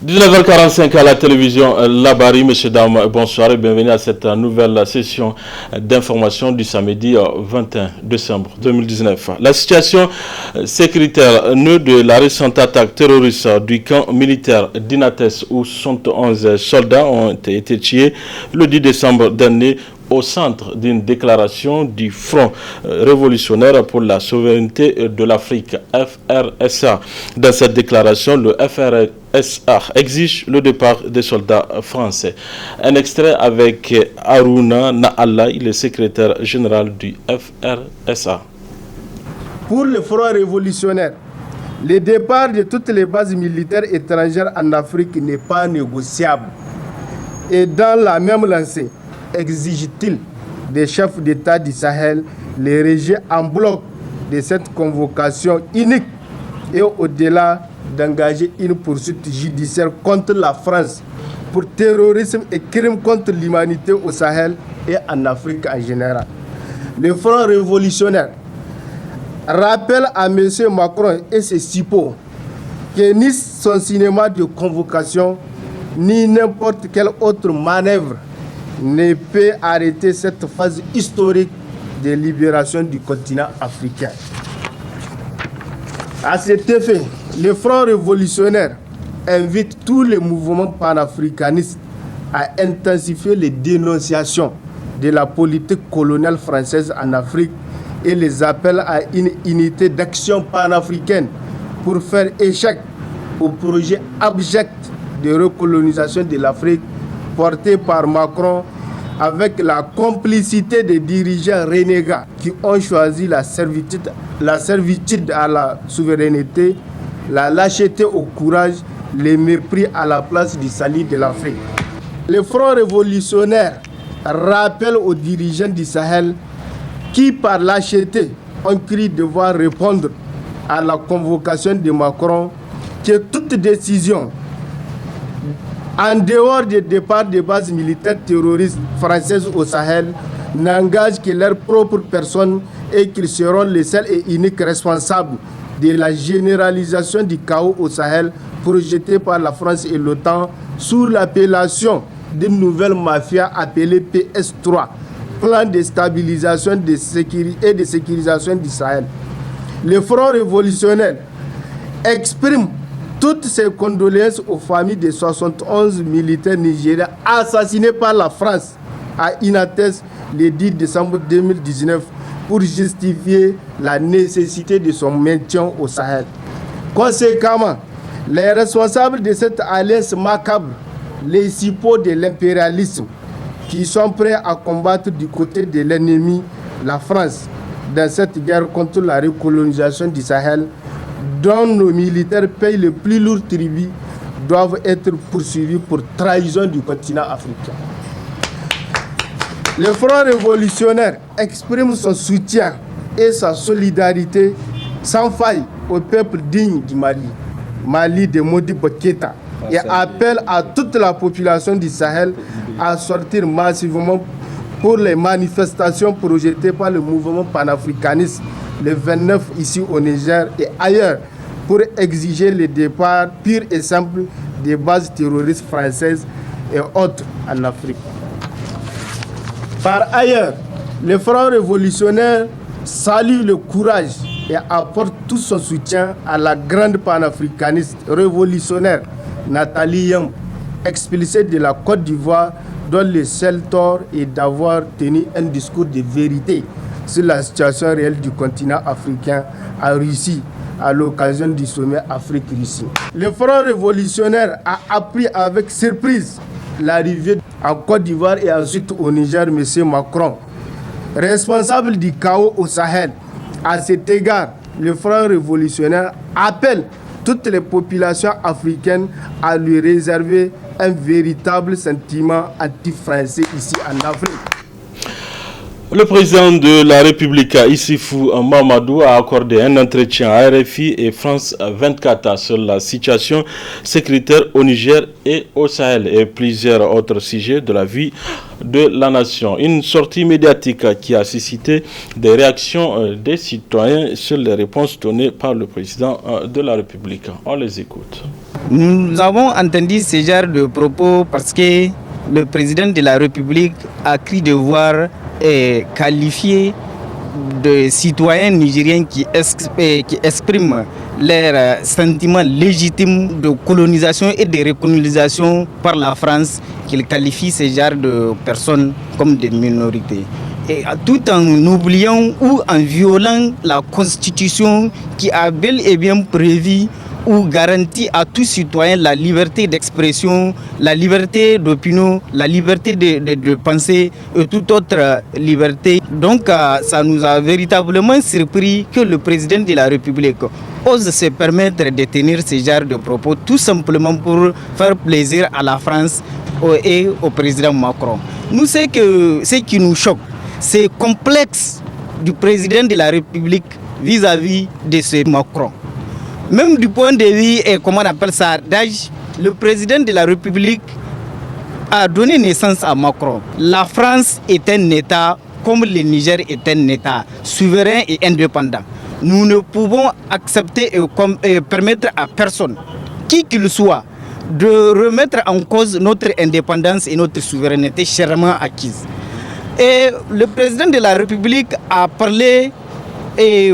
19h45 à la télévision Labari. Messieurs, dames, bonsoir et bienvenue à cette nouvelle session d'information du samedi 21 décembre 2019. La situation sécuritaire née de la récente attaque terroriste du camp militaire d'Inates où 71 soldats ont été tués le 10 décembre dernier au centre d'une déclaration du Front révolutionnaire pour la souveraineté de l'Afrique, FRSA. Dans cette déclaration, le FRSA exige le départ des soldats français. Un extrait avec Haruna Naala, il est secrétaire général du FRSA. Pour le Front révolutionnaire, le départ de toutes les bases militaires étrangères en Afrique n'est pas négociable. Et dans la même lancée, exige-t-il des chefs d'État du Sahel les rejet en bloc de cette convocation unique et au-delà d'engager une poursuite judiciaire contre la France pour terrorisme et crimes contre l'humanité au Sahel et en Afrique en général. Le Front révolutionnaire rappelle à M. Macron et ses cipots que ni son cinéma de convocation ni n'importe quelle autre manœuvre ne peut arrêter cette phase historique de libération du continent africain. À cet effet, le Front révolutionnaire invite tous les mouvements panafricanistes à intensifier les dénonciations de la politique coloniale française en Afrique et les appelle à une unité d'action panafricaine pour faire échec au projet abject de recolonisation de l'Afrique porté par Macron avec la complicité des dirigeants renégats qui ont choisi la servitude à la souveraineté, la lâcheté au courage, le mépris à la place du salut de l'Afrique. Le Front révolutionnaire rappelle aux dirigeants du Sahel qui, par lâcheté, ont cru devoir répondre à la convocation de Macron que toute décision en dehors du départ des bases militaires terroristes françaises au Sahel, n'engage que leur propre personne et qu'ils seront les seuls et uniques responsables de la généralisation du chaos au Sahel projeté par la France et l'OTAN sous l'appellation d'une nouvelle mafia appelée PS3, plan de stabilisation et de sécurisation du Sahel. Le Front révolutionnaire exprime toutes ses condoléances aux familles des 71 militaires nigériens assassinés par la France à Inates le 10 décembre 2019 pour justifier la nécessité de son maintien au Sahel. Conséquemment, les responsables de cette alliance macabre, les cipots de l'impérialisme, qui sont prêts à combattre du côté de l'ennemi, la France, dans cette guerre contre la recolonisation du Sahel, dont nos militaires payent le plus lourd tribut, doivent être poursuivis pour trahison du continent africain. Le Front révolutionnaire exprime son soutien et sa solidarité sans faille au peuple digne du Mali de Modibo Keïta, et appelle à toute la population du Sahel à sortir massivement pour les manifestations projetées par le mouvement panafricaniste le 29 ici au Niger et ailleurs pour exiger le départ pur et simple des bases terroristes françaises et autres en Afrique. Par ailleurs, le Front révolutionnaire salue le courage et apporte tout son soutien à la grande panafricaniste révolutionnaire Nathalie Yamb, expulsée de la Côte d'Ivoire, dont le seul tort est d'avoir tenu un discours de vérité sur la situation réelle du continent africain à Russie à l'occasion du sommet Afrique-Russie. Le Front révolutionnaire a appris avec surprise l'arrivée en Côte d'Ivoire et ensuite au Niger, M. Macron, responsable du chaos au Sahel. À cet égard, le Front révolutionnaire appelle toutes les populations africaines à lui réserver un véritable sentiment anti-français ici en Afrique. Le président de la République, Issoufou Mahamadou, a accordé un entretien à RFI et France 24 sur la situation sécuritaire au Niger et au Sahel et plusieurs autres sujets de la vie de la nation. Une sortie médiatique qui a suscité des réactions des citoyens sur les réponses données par le président de la République. On les écoute. Nous avons entendu ce genre de propos parce que le président de la République a cru devoir qualifié de citoyens nigériens qui expriment leurs sentiments légitimes de colonisation et de recolonisation par la France, qu'il qualifie ce genre de personnes comme des minorités. Et tout en oubliant ou en violant la Constitution qui a bel et bien prévu ou garantit à tout citoyen la liberté d'expression, la liberté d'opinion, la liberté de penser et toute autre liberté. Donc ça nous a véritablement surpris que le président de la République ose se permettre de tenir ce genre de propos tout simplement pour faire plaisir à la France et au président Macron. Nous, c'est que ce qui nous choque, c'est complexe du président de la République vis-à-vis de ce Macron. Même du point de vue, comment on appelle ça, d'âge, le président de la République a donné naissance à Macron. La France est un État comme le Niger est un État souverain et indépendant. Nous ne pouvons accepter et permettre à personne, qui qu'il soit, de remettre en cause notre indépendance et notre souveraineté chèrement acquise. Et le président de la République a parlé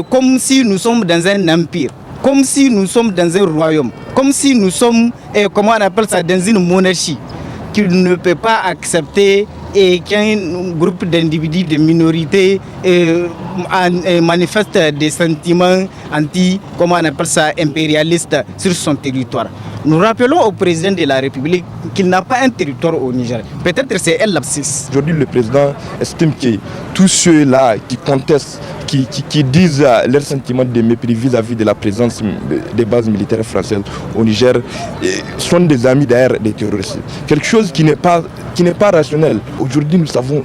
comme si nous sommes dans un empire, comme si nous sommes dans un royaume, comme si nous sommes, comment on appelle ça, dans une monarchie, qu'il ne peut pas accepter et qu'un groupe d'individus, de minorités manifeste des sentiments comment on appelle ça, impérialistes sur son territoire. Nous rappelons au président de la République qu'il n'a pas un territoire au Niger. Peut-être c'est un lapsus. Aujourd'hui, le président estime que tous ceux-là qui contestent, qui disent leurs sentiments de mépris vis-à-vis de la présence des bases militaires françaises au Niger sont des amis d'ailleurs des terroristes. Quelque chose qui n'est pas rationnel. Aujourd'hui, nous savons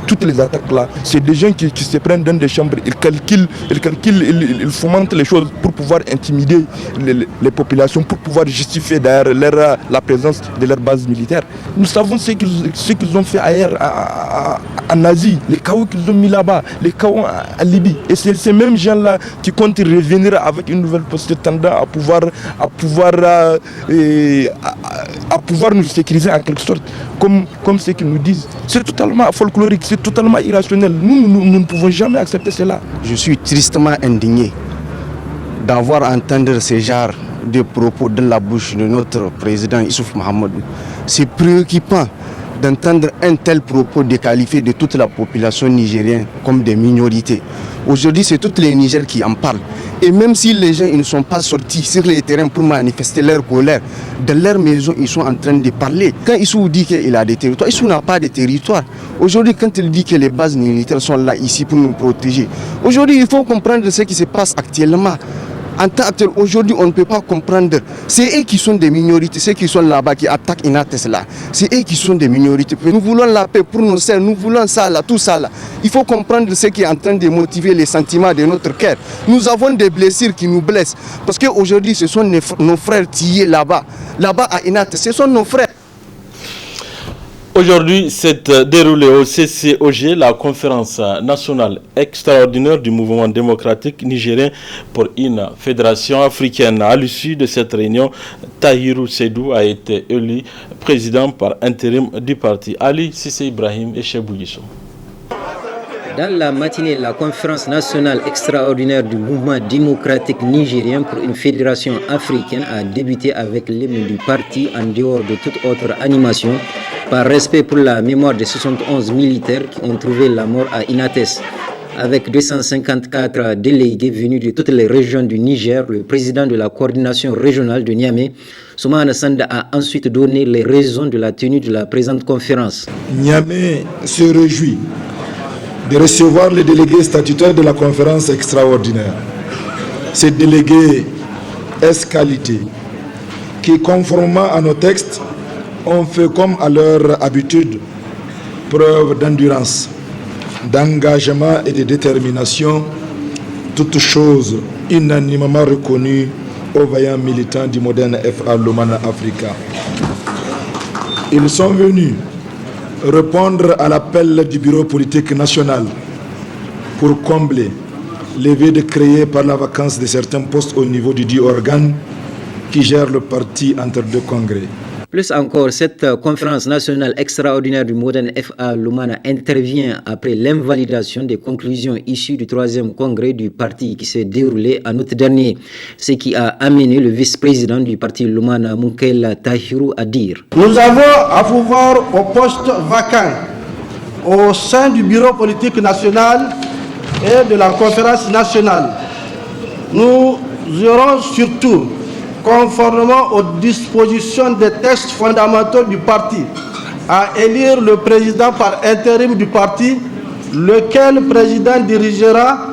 toutes les attaques là, c'est des gens qui se prennent dans des chambres, ils calculent, ils fomentent les choses pour pouvoir intimider les populations, pour pouvoir justifier d'ailleurs la présence de leur base militaire. Nous savons ce qu'ils ont fait ailleurs en Asie, les chaos qu'ils ont mis là-bas, les chaos en Libye. Et c'est ces mêmes gens-là qui comptent revenir avec une nouvelle posture tendant à pouvoir nous sécuriser en quelque sorte, comme ce qu'ils nous disent. C'est totalement folklorique, c'est totalement irrationnel. Nous ne pouvons jamais accepter cela. Je suis tristement indigné d'avoir entendu ce genre de propos de la bouche de notre président Issoufou Mahamadou. C'est préoccupant d'entendre un tel propos déqualifié de toute la population nigérienne comme des minorités. Aujourd'hui, c'est tous les Nigériens qui en parlent. Et même si les gens ils ne sont pas sortis sur les terrains pour manifester leur colère, dans leur maison, ils sont en train de parler. Quand Issou dit qu'il a des territoires, Issou n'a pas de territoire. Aujourd'hui, quand il dit que les bases militaires sont là ici pour nous protéger, aujourd'hui, il faut comprendre ce qui se passe actuellement. En temps actuel, aujourd'hui, on ne peut pas comprendre. C'est eux qui sont des minorités, ceux qui sont là-bas, qui attaquent Inates là. C'est eux qui sont des minorités. Nous voulons la paix pour nos sœurs, nous voulons ça là, tout ça là. Il faut comprendre ce qui est en train de motiver les sentiments de notre cœur. Nous avons des blessures qui nous blessent. Parce qu'aujourd'hui, ce sont nos frères tués là-bas. Là-bas à Inates, ce sont nos frères. Aujourd'hui s'est déroulée au CCOG la conférence nationale extraordinaire du mouvement démocratique nigérien pour une fédération africaine. À l'issue de cette réunion, Tahirou Seydou a été élu président par intérim du parti. Ali Sissé Ibrahim et Chebou Yissou. Dans la matinée, la conférence nationale extraordinaire du mouvement démocratique nigérien pour une fédération africaine a débuté avec l'hymne du parti en dehors de toute autre animation, par respect pour la mémoire des 71 militaires qui ont trouvé la mort à Inates. Avec 254 délégués venus de toutes les régions du Niger, le président de la coordination régionale de Niamey, Soumana Sanda, a ensuite donné les raisons de la tenue de la présente conférence. Niamey se réjouit de recevoir les délégués statutaires de la conférence extraordinaire. Ces délégués S-qualité qui, conformément à nos textes, ont fait comme à leur habitude preuve d'endurance, d'engagement et de détermination, toutes choses unanimement reconnues aux vaillants militants du moderne FA Lumana Africa. Ils sont venus répondre à l'appel du bureau politique national pour combler les vides créés par la vacance de certains postes au niveau du dit organe qui gère le parti entre deux congrès. Plus encore, cette conférence nationale extraordinaire du Modern FA Lumana intervient après l'invalidation des conclusions issues du 3e congrès du parti qui s'est déroulé en août dernier, ce qui a amené le vice-président du parti Lumana, Munkela Tahirou, à dire: Nous avons à pouvoir au poste vacant au sein du bureau politique national et de la conférence nationale. Nous aurons surtout, conformément aux dispositions des textes fondamentaux du parti, à élire le président par intérim du parti, lequel président dirigera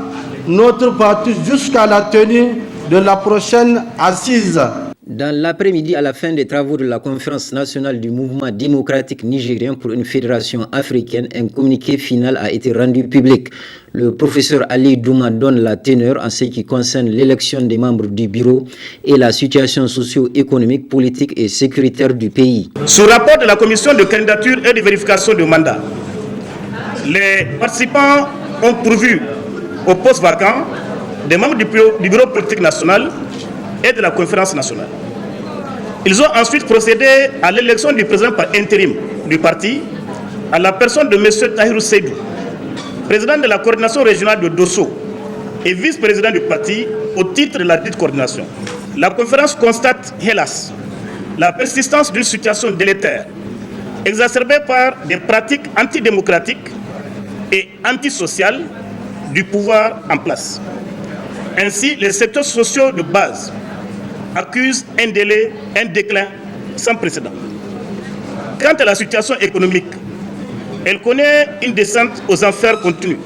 notre parti jusqu'à la tenue de la prochaine assise. Dans l'après-midi, à la fin des travaux de la conférence nationale du mouvement démocratique nigérien pour une fédération africaine, un communiqué final a été rendu public. Le professeur Ali Douma donne la teneur en ce qui concerne l'élection des membres du bureau et la situation socio-économique, politique et sécuritaire du pays. Sur rapport de la commission de candidature et de vérification de mandat, les participants ont pourvu au poste vacant des membres du bureau politique national et de la conférence nationale. Ils ont ensuite procédé à l'élection du président par intérim du parti à la personne de M. Tahirou Seydou, président de la coordination régionale de Dosso et vice-président du parti au titre de la dite coordination. La conférence constate, hélas, la persistance d'une situation délétère, exacerbée par des pratiques antidémocratiques et antisociales du pouvoir en place. Ainsi, les secteurs sociaux de base accusent un déclin sans précédent. Quant à la situation économique, elle connaît une descente aux enfers continus.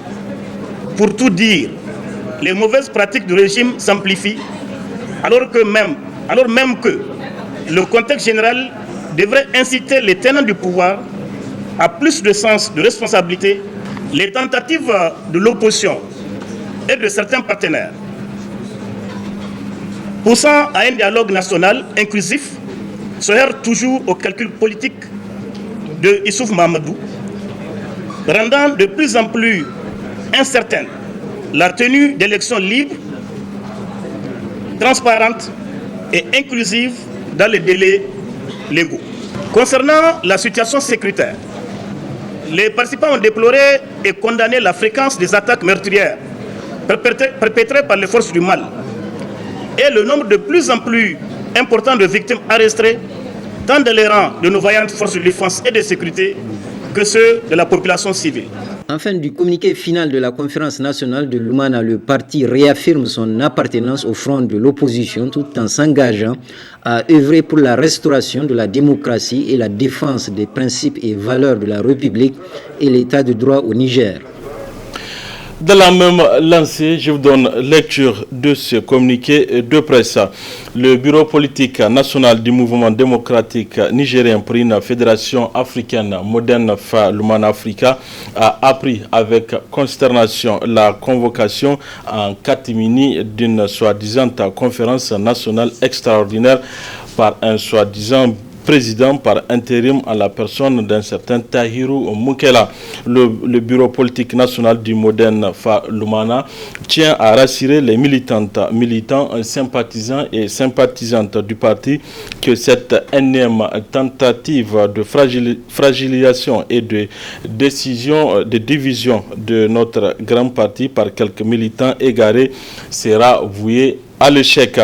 Pour tout dire, les mauvaises pratiques du régime s'amplifient, alors même que le contexte général devrait inciter les tenants du pouvoir à plus de sens de responsabilité. Les tentatives de l'opposition et de certains partenaires poussant à un dialogue national inclusif se heurtent toujours au calcul politique de Issouf Mahamadou, rendant de plus en plus incertaine la tenue d'élections libres, transparentes et inclusives dans les délais légaux. Concernant la situation sécuritaire, les participants ont déploré et condamné la fréquence des attaques meurtrières perpétrées par les forces du mal et le nombre de plus en plus important de victimes arrêtées, tant dans les rangs de nos vaillantes forces de défense et de sécurité que ceux de la population civile. Enfin, du communiqué final de la conférence nationale de Lumana, le parti réaffirme son appartenance au front de l'opposition tout en s'engageant à œuvrer pour la restauration de la démocratie et la défense des principes et valeurs de la République et l'état de droit au Niger. Dans la même lancée, je vous donne lecture de ce communiqué de presse. Le bureau politique national du mouvement démocratique nigérien pour une fédération africaine moderne FA Lumana Africa a appris avec consternation la convocation en catimini d'une soi-disant conférence nationale extraordinaire par un soi-disant président par intérim à la personne d'un certain Tahirou Munkela. Le bureau politique national du moderne FA Lumana tient à rassurer les militants, sympathisants et sympathisantes du parti que cette énième tentative de fragilisation et de division de notre grand parti par quelques militants égarés sera vouée à l'échec.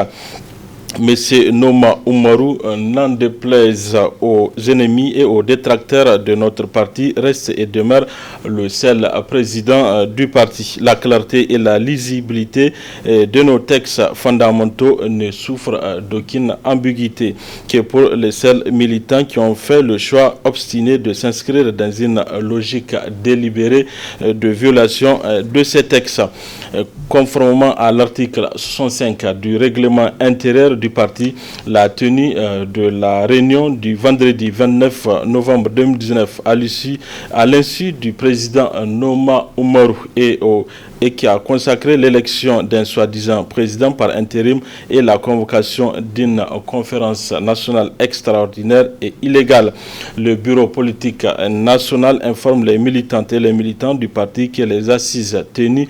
Monsieur Noma Oumarou, n'en déplaise aux ennemis et aux détracteurs de notre parti, reste et demeure le seul président du parti. La clarté et la lisibilité de nos textes fondamentaux ne souffrent d'aucune ambiguïté que pour les seuls militants qui ont fait le choix obstiné de s'inscrire dans une logique délibérée de violation de ces textes. Conformément à l'article 65 du règlement intérieur du parti la tenue de la réunion du vendredi 29 novembre 2019 à l'insu du président Noma Oumarou et qui a consacré l'élection d'un soi-disant président par intérim et la convocation d'une conférence nationale extraordinaire et illégale. Le bureau politique national informe les militantes et les militants du parti que les assises tenues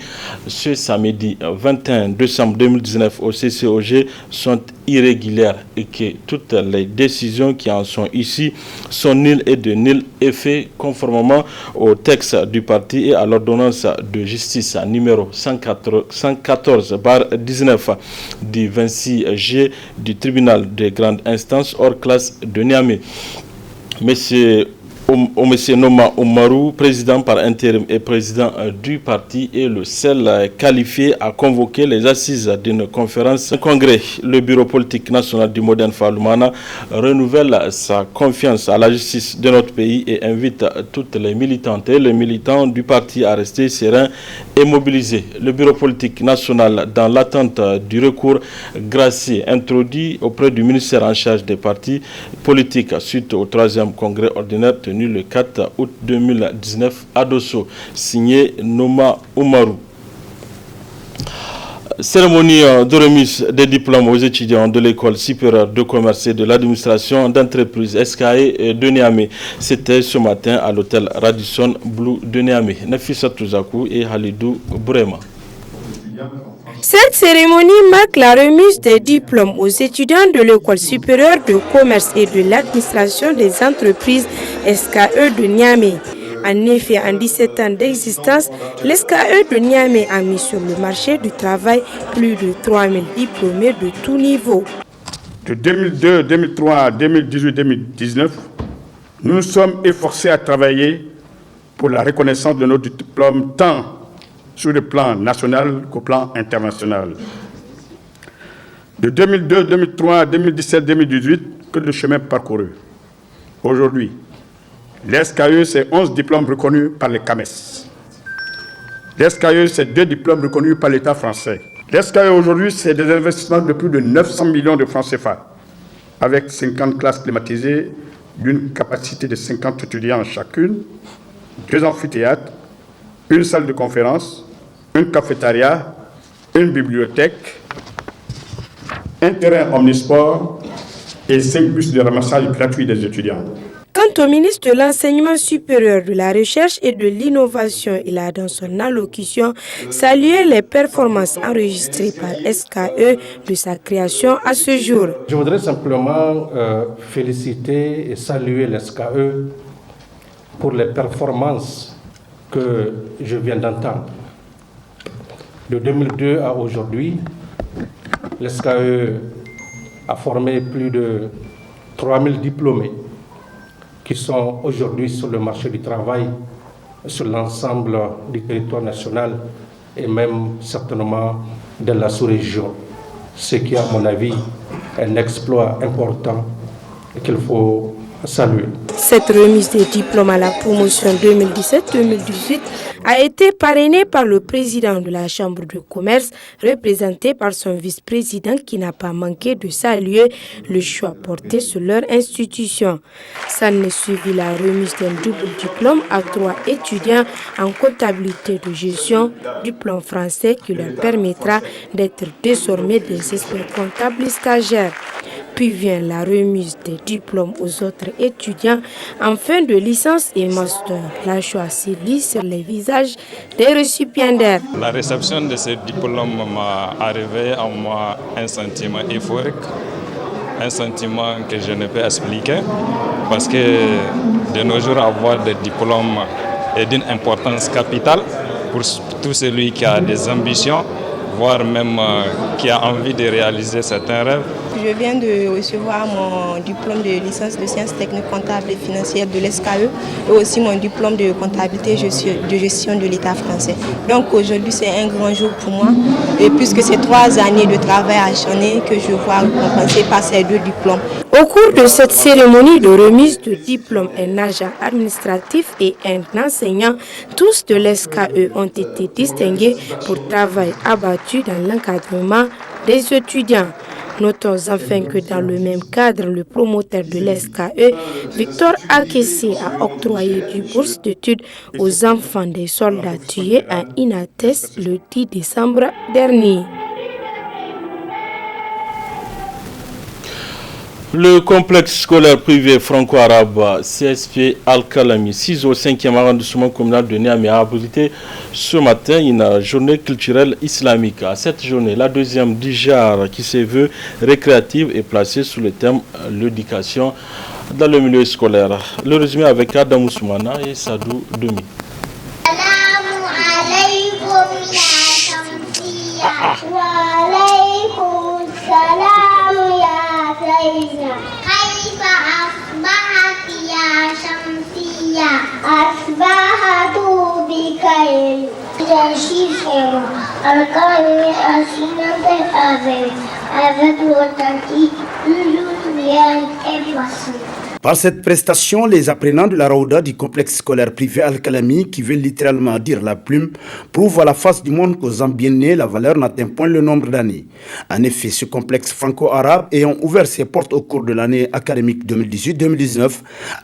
ce samedi 21 décembre 2019 au CCOG sont irrégulières et que toutes les décisions qui en sont issues sont nulles et de nul effet conformément au texte du parti et à l'ordonnance de justice numéro 114/19 du 26 juillet du tribunal de grande instance hors classe de Niamey. Monsieur Noma Oumarou, président par intérim et président du parti, est le seul qualifié à convoquer les assises d'une conférence congrès. Le bureau politique national du Modern Falumana renouvelle sa confiance à la justice de notre pays et invite toutes les militantes et les militants du parti à rester sereins et mobilisés. Le bureau politique national, dans l'attente du recours gracié introduit auprès du ministère en charge des partis politiques suite au 3e congrès ordinaire tenu le 4 août 2019 à Dosso, signé Noma Oumarou. Cérémonie de remise des diplômes aux étudiants de l'école supérieure de commerce et de l'administration d'entreprise SKE de Niamey. C'était ce matin à l'hôtel Radisson Blu de Niamey. Nafissa Touzakou et Halidou Bourema. Cette cérémonie marque la remise des diplômes aux étudiants de l'école supérieure de commerce et de l'administration des entreprises SKE de Niamey. En effet, en 17 ans d'existence, l'SKE de Niamey a mis sur le marché du travail plus de 3000 diplômés de tous niveaux. De 2002, 2003, 2018, 2019, nous nous sommes efforcés à travailler pour la reconnaissance de nos diplômes tant sur le plan national qu'au plan international. De 2002, 2003, 2017, 2018, que de chemin parcouru. Aujourd'hui, l'SKE, c'est 11 diplômes reconnus par les CAMES. L'SKE, c'est 2 diplômes reconnus par l'État français. L'SKE, aujourd'hui, c'est des investissements de plus de 900 millions de francs CFA, avec 50 classes climatisées, d'une capacité de 50 étudiants chacune, 2 amphithéâtres, une salle de conférence, une cafétéria, une bibliothèque, un terrain omnisport et 5 bus de ramassage gratuit des étudiants. Quant au ministre de l'Enseignement supérieur, de la Recherche et de l'Innovation, il a dans son allocution salué les performances enregistrées par SKE de sa création à ce jour. Je voudrais simplement féliciter et saluer l'SKE pour les performances que je viens d'entendre. De 2002 à aujourd'hui, l'SKE a formé plus de 3000 diplômés qui sont aujourd'hui sur le marché du travail sur l'ensemble du territoire national et même certainement de la sous-région. Ce qui est à mon avis un exploit important et qu'il faut saluer. Cette remise des diplômes à la promotion 2017-2018 a été parrainée par le président de la Chambre de commerce, représenté par son vice-président qui n'a pas manqué de saluer le choix porté sur leur institution. Ça ne suivit la remise d'un double diplôme à 3 étudiants en comptabilité de gestion, diplôme français qui leur permettra d'être désormais des experts comptables stagiaires. Puis vient la remise des diplômes aux autres étudiants en fin de licence et master. La joie s'y lit sur les visages des récipiendaires. La réception de ce diplôme m'a arrivé à moi un sentiment euphorique, un sentiment que je ne peux expliquer, parce que de nos jours, avoir des diplômes est d'une importance capitale pour tout celui qui a des ambitions, voire même qui a envie de réaliser certains rêves. Je viens de recevoir mon diplôme de licence de sciences techniques comptables et financières de l'SKE et aussi mon diplôme de comptabilité de gestion de l'État français. Donc aujourd'hui c'est un grand jour pour moi et puisque c'est 3 années de travail acharné que je vois récompensé par ces 2 diplômes. Au cours de cette cérémonie de remise de diplôme, un agent administratif et un enseignant, tous de l'SKE, ont été distingués pour travail abattu dans l'encadrement des étudiants. Notons enfin que dans le même cadre, le promoteur de l'SKE, Victor Akessi, a octroyé du bourse d'études aux enfants des soldats tués à Inates le 10 décembre dernier. Le complexe scolaire privé franco-arabe CSP Al-Kalami, 6 au 5e arrondissement communal de Niamey, a abrité ce matin une journée culturelle islamique. À cette journée, la deuxième du genre qui se veut récréative est placée sous le thème l'éducation dans le milieu scolaire. Le résumé avec Adam Ousmana et Sadou Demi. كيف أصبحت يا شمسية أصبحت بخير Regisseur Al-Kalami assinante avec l'autarcie toujours bien et facile. Par cette prestation, les apprenants de la Raouda du complexe scolaire privé Al-Kalami, qui veut littéralement dire la plume, prouvent à la face du monde qu'aux bien-nés, la valeur n'atteint point le nombre d'années. En effet, ce complexe franco-arabe ayant ouvert ses portes au cours de l'année académique 2018-2019,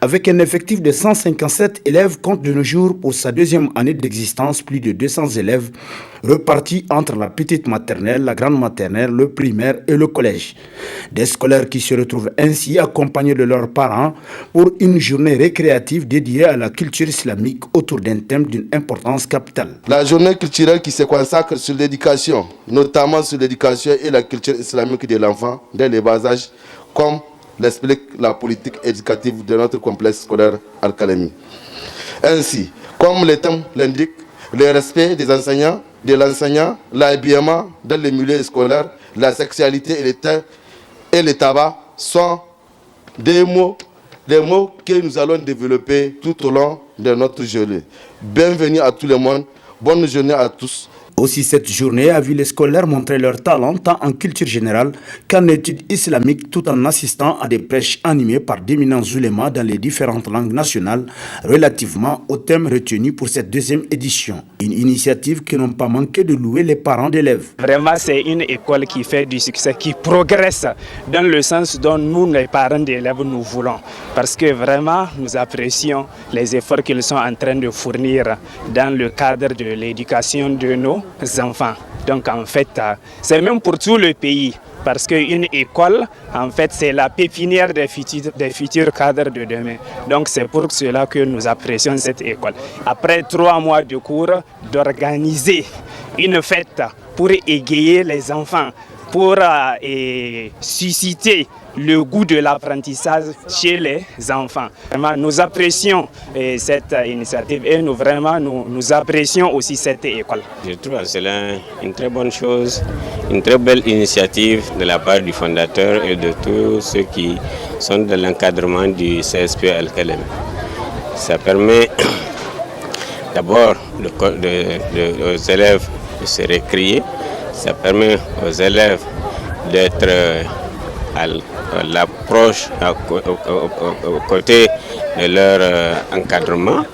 avec un effectif de 157 élèves, compte de nos jours pour sa deuxième année d'existence plus de 200 élèves, repartis entre la petite maternelle, la grande maternelle, le primaire et le collège. Des scolaires qui se retrouvent ainsi accompagnés de leurs parents pour une journée récréative dédiée à la culture islamique autour d'un thème d'une importance capitale. La journée culturelle qui se consacre sur l'éducation, notamment sur l'éducation et la culture islamique de l'enfant dès le bas âge, comme l'explique la politique éducative de notre complexe scolaire Al-Kalami. Ainsi, comme le thème l'indique, le respect des enseignants, de l'enseignant, l'habillement dans les milieux scolaires, la sexualité et le tabac sont des mots que nous allons développer tout au long de notre journée. Bienvenue à tout le monde, bonne journée à tous. Aussi, cette journée a vu les scolaires montrer leur talent tant en culture générale qu'en études islamiques, tout en assistant à des prêches animées par d'éminents oulémas dans les différentes langues nationales relativement au thème retenu pour cette deuxième édition. Une initiative que n'ont pas manqué de louer les parents d'élèves. Vraiment, c'est une école qui fait du succès, qui progresse dans le sens dont nous, les parents d'élèves, nous voulons. Parce que vraiment, nous apprécions les efforts qu'ils sont en train de fournir dans le cadre de l'éducation de nos enfants. Donc en fait, c'est même pour tout le pays, parce qu'une école, en fait, c'est la pépinière des futurs cadres de demain. Donc c'est pour cela que nous apprécions cette école. Après 3 mois de cours, d'organiser une fête pour égayer les enfants, pour susciter le goût de l'apprentissage chez les enfants. Vraiment, nous apprécions cette initiative et nous apprécions aussi cette école. Je trouve cela une très bonne chose, une très belle initiative de la part du fondateur et de tous ceux qui sont dans l'encadrement du CSP Al-Kalami. Ça permet d'abord aux élèves de se récréer, ça permet aux élèves d'être à l'approche aux côtés de leur encadrement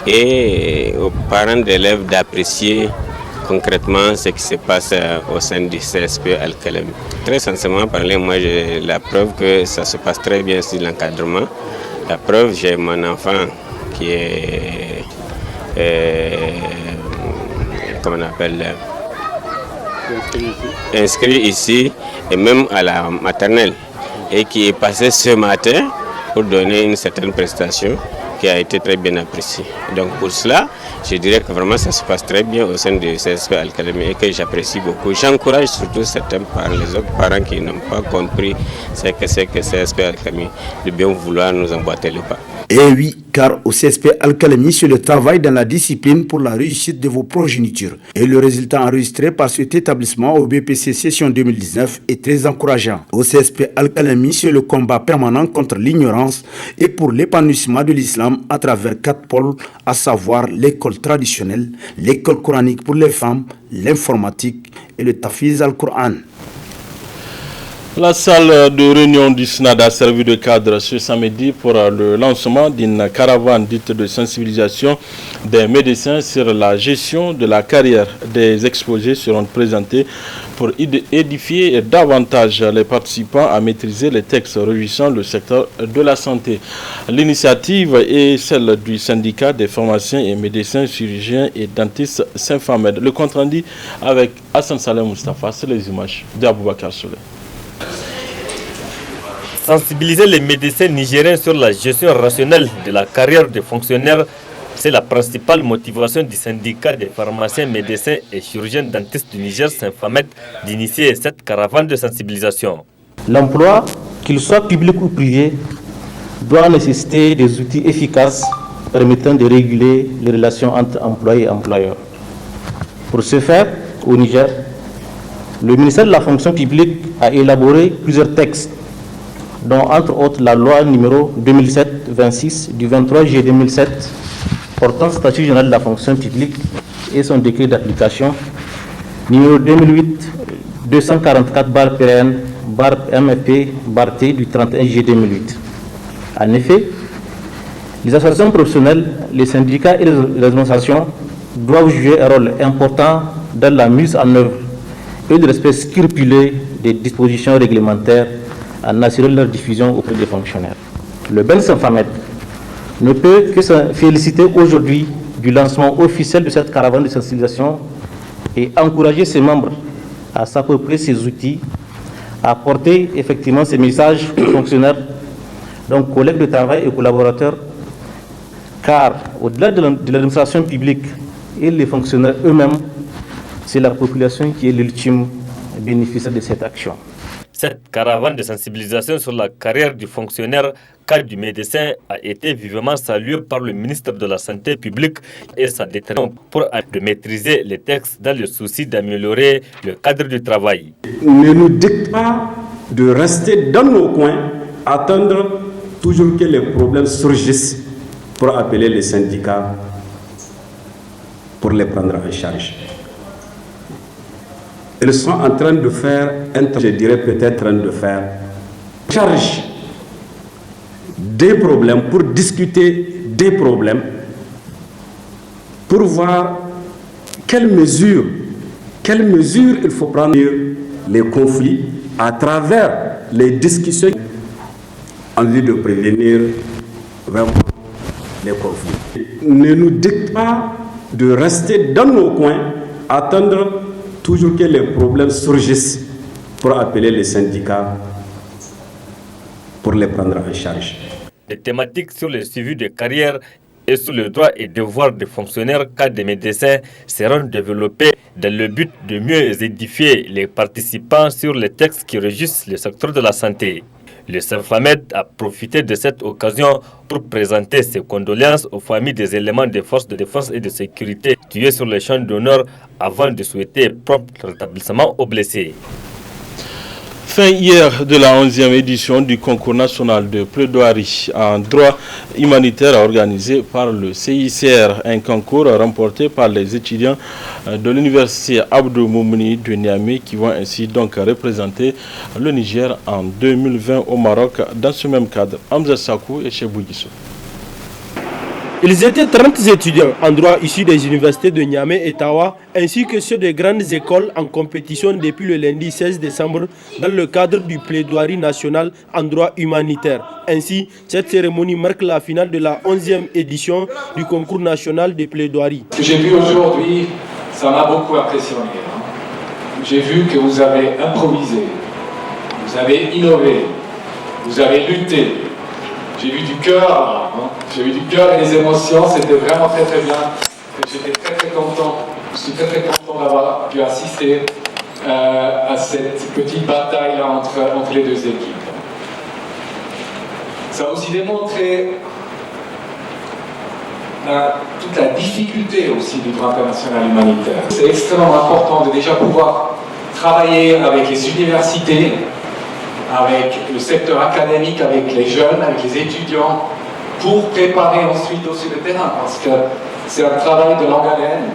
et aux parents d'élèves d'apprécier concrètement ce qui se passe au sein du CSP Al-Kalami. Très sincèrement parler, moi j'ai la preuve que ça se passe très bien sur l'encadrement. La preuve, j'ai mon enfant qui est comment on appelle, inscrit ici et même à la maternelle et qui est passé ce matin pour donner une certaine prestation qui a été très bien appréciée. Donc pour cela, je dirais que vraiment ça se passe très bien au sein du CSP Al-Kalami et que j'apprécie beaucoup. J'encourage surtout certains parents, les autres parents qui n'ont pas compris ce que c'est que CSP Al-Kalami, de bien vouloir nous emboîter le pas. Et oui, car au CSP Al-Kalami, c'est le travail dans la discipline pour la réussite de vos progénitures. Et le résultat enregistré par cet établissement au BPC session 2019 est très encourageant. Au CSP Al-Kalami, c'est le combat permanent contre l'ignorance et pour l'épanouissement de l'islam à travers 4 pôles, à savoir l'école traditionnelle, l'école coranique pour les femmes, l'informatique et le tafiz al-Qur'an. La salle de réunion du SNAD a servi de cadre ce samedi pour le lancement d'une caravane dite de sensibilisation des médecins sur la gestion de la carrière. Des exposés seront présentés pour édifier davantage les participants à maîtriser les textes régissant le secteur de la santé. L'initiative est celle du syndicat des pharmaciens et médecins, chirurgiens et dentistes Saint-Famed. Le compte rendu avec Hassan Saleh Mustafa, c'est les images d'Aboubacar Souley. Sensibiliser les médecins nigériens sur la gestion rationnelle de la carrière des fonctionnaires, c'est la principale motivation du syndicat des pharmaciens, médecins et chirurgiens dentistes du Niger Saint-Famed d'initier cette caravane de sensibilisation. L'emploi, qu'il soit public ou privé, doit nécessiter des outils efficaces permettant de réguler les relations entre employés et employeurs. Pour ce faire, au Niger, le ministère de la fonction publique a élaboré plusieurs textes, dont entre autres la loi numéro 2007-26 du 23 juillet 2007 portant statut général de la fonction publique et son décret d'application numéro 2008-244-PN-MFP-T du 31 juillet 2008. En effet, les associations professionnelles, les syndicats et les organisations doivent jouer un rôle important dans la mise en œuvre et le respect scrupuleux des dispositions réglementaires en assurant leur diffusion auprès des fonctionnaires. Le Ben Saint-Famed ne peut que se féliciter aujourd'hui du lancement officiel de cette caravane de sensibilisation et encourager ses membres à s'approprier ces outils, à porter effectivement ces messages aux fonctionnaires, donc collègues de travail et collaborateurs, car au-delà de l'administration publique et les fonctionnaires eux-mêmes, c'est la population qui est l'ultime bénéficiaire de cette action. Cette caravane de sensibilisation sur la carrière du fonctionnaire, car du médecin, a été vivement saluée par le ministre de la Santé publique et sa détermination pour maîtriser les textes dans le souci d'améliorer le cadre du travail. Ne nous dicte pas de rester dans nos coins, attendre toujours que les problèmes surgissent pour appeler les syndicats pour les prendre en charge. Ils sont en train de faire, je dirais peut-être en train de faire, charge des problèmes, pour discuter des problèmes, pour voir quelles mesures il faut prendre les conflits à travers les discussions en vue de prévenir vraiment les conflits. Ne nous dicte pas de rester dans nos coins, attendre toujours que les problèmes surgissent pour appeler les syndicats pour les prendre en charge. Des thématiques sur le suivi de carrière et sur le droit et devoir des fonctionnaires cas des médecins seront développées dans le but de mieux édifier les participants sur les textes qui régissent le secteur de la santé. Le Saint-Famed a profité de cette occasion pour présenter ses condoléances aux familles des éléments des forces de défense et de sécurité tués sur le champ d'honneur avant de souhaiter prompt rétablissement aux blessés. Fin hier de la 11e édition du concours national de plaidoirie en droit humanitaire organisé par le CICR, un concours remporté par les étudiants de l'université Abdou Moumouni de Niamey qui vont ainsi donc représenter le Niger en 2020 au Maroc. Dans ce même cadre, Hamza Sakou et Chebou Guissou. Ils étaient 30 étudiants en droit issus des universités de Niamey et Tawa, ainsi que ceux des grandes écoles en compétition depuis le lundi 16 décembre dans le cadre du plaidoirie national en droit humanitaire. Ainsi, cette cérémonie marque la finale de la 11e édition du concours national de plaidoirie. Ce que j'ai vu aujourd'hui, ça m'a beaucoup impressionné. J'ai vu que vous avez improvisé, vous avez innové, vous avez lutté. J'ai vu du cœur, j'ai vu du cœur et des émotions, c'était vraiment très très bien. J'étais très content, je suis très content d'avoir pu assister à cette petite bataille là, entre les deux équipes. Ça a aussi démontré toute la difficulté aussi du droit international humanitaire. C'est extrêmement important de déjà pouvoir travailler avec les universités, avec le secteur académique, avec les jeunes, avec les étudiants, pour préparer ensuite aussi le terrain, parce que c'est un travail de longue haleine.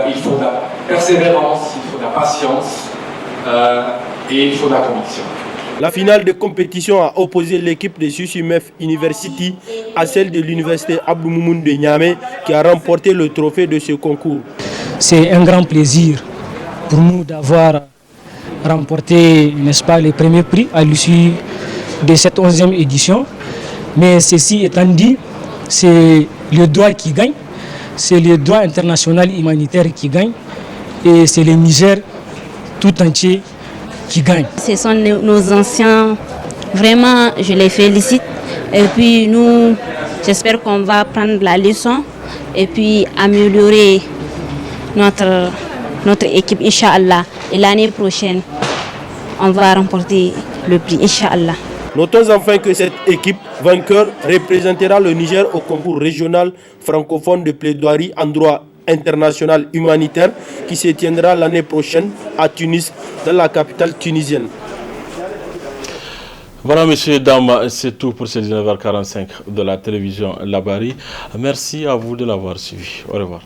Il faut de la persévérance, il faut de la patience, et il faut de la conviction. La finale de compétition a opposé l'équipe de Susumef University à celle de l'université Abdou Moumoun de Niamey qui a remporté le trophée de ce concours. C'est un grand plaisir pour nous d'avoir remporté, n'est-ce pas, le premier prix à l'issue de cette 11e édition. Mais ceci étant dit, c'est le droit qui gagne, c'est le droit international humanitaire qui gagne et c'est le Niger tout entier qui gagne. Ce sont nos anciens, vraiment je les félicite et puis nous, j'espère qu'on va prendre la leçon et puis améliorer notre équipe, Inch'Allah. Et l'année prochaine, on va remporter le prix, Inch'Allah. Notons enfin que cette équipe vainqueur représentera le Niger au concours régional francophone de plaidoirie en droit international humanitaire qui se tiendra l'année prochaine à Tunis, dans la capitale tunisienne. Voilà, messieurs et dames, c'est tout pour ce 19h45 de la télévision Labari. Merci à vous de l'avoir suivi. Au revoir.